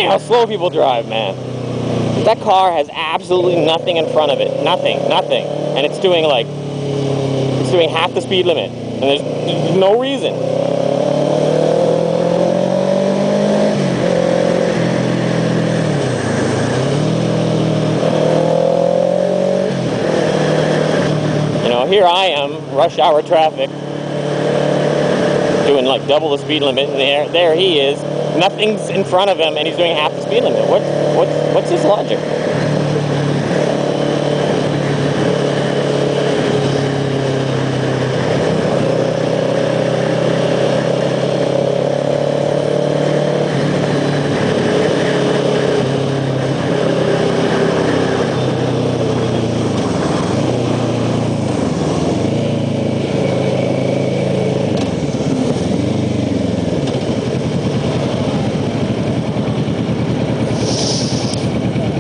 how slow people drive, man. That car has absolutely nothing in front of it. Nothing. And it's doing half the speed limit. And there's no reason. You know, here I am, rush hour traffic, doing like double the speed limit, and there he is. Nothing's in front of him, and he's doing half the speed limit. What's his logic?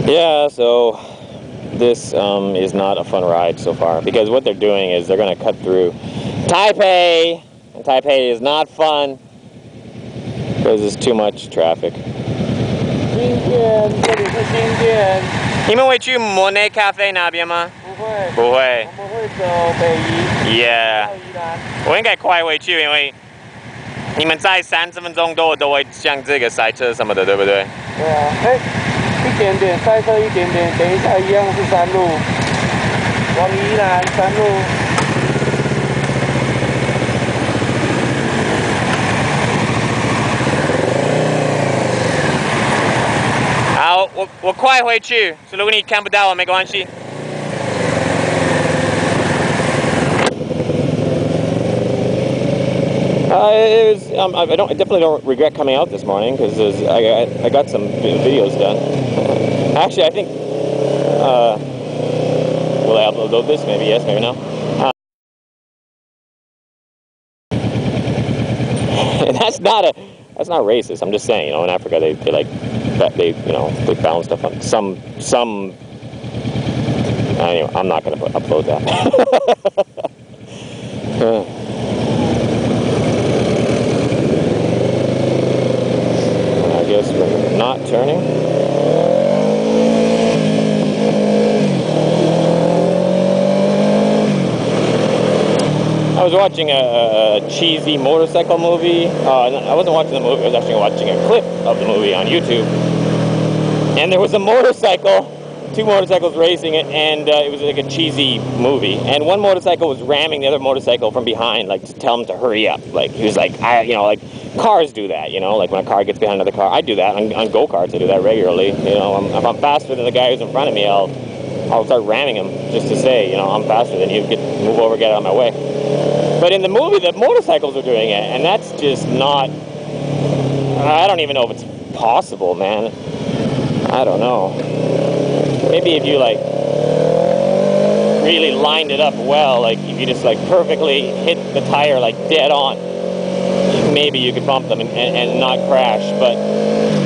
Yeah, so this is not a fun ride so far, because what they're doing is they're going to cut through Taipei, and Taipei is not fun because there's too much traffic. 你们会去莫内咖啡那边吗？不会。我们会走北宜。Yeah， 我应该快回去，因为你们在30分钟都会像这个塞车什么的，对不对？对啊，一点点塞车，一点点，等一下一样是山路，往宜兰山路。好，我快回去，所以如果你看不到我没关系。I definitely don't regret coming out this morning because I got some videos done. Actually, I think will I upload this? Maybe yes, maybe no. And that's not racist. I'm just saying, you know, in Africa they balance stuff on some. Anyway, I'm not going to upload that. I guess we're not turning. I was watching a cheesy motorcycle movie. I wasn't watching the movie, I was actually watching a clip of the movie on YouTube. And there was a motorcycle, two motorcycles racing it, and it was like a cheesy movie. And one motorcycle was ramming the other motorcycle from behind, like to tell him to hurry up. Like he was like, like cars do that, you know, like when a car gets behind another car. I do that on go-karts. I do that regularly. You know, if I'm faster than the guy who's in front of me, I'll start ramming him just to say, you know, I'm faster than you. Move over, get out of my way. But in the movie, the motorcycles are doing it, and that's just not. I don't even know if it's possible, man. I don't know. Maybe if you like really lined it up well, like if you just like perfectly hit the tire like dead on, maybe you could bump them and not crash. But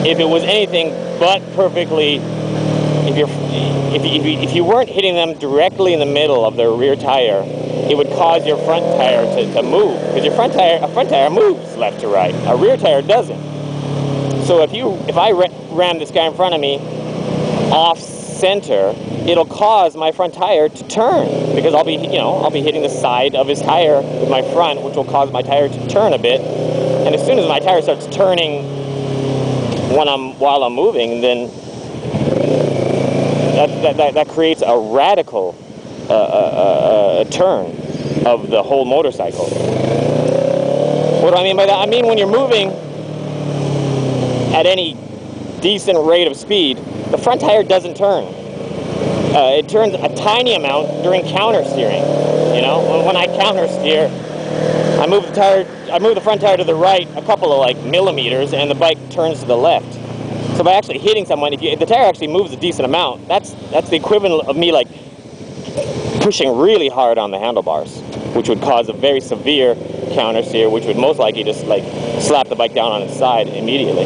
if it was anything but perfectly, if you weren't hitting them directly in the middle of their rear tire, it would cause your front tire to move, because a front tire moves left to right, a rear tire doesn't. So if I ram this guy in front of me off center, it'll cause my front tire to turn, because I'll be hitting the side of his tire with my front, which will cause my tire to turn a bit. And as soon as my tire starts turning while I'm moving, then that creates a radical turn of the whole motorcycle. What do I mean by that? I mean when you're moving at any decent rate of speed, the front tire doesn't turn. It turns a tiny amount during counter steering. You know, when I counter steer, I move the front tire to the right a couple of like millimeters, and the bike turns to the left. So by actually hitting someone, if the tire actually moves a decent amount, that's the equivalent of me like pushing really hard on the handlebars, which would cause a very severe counter steer, which would most likely just like slap the bike down on its side immediately.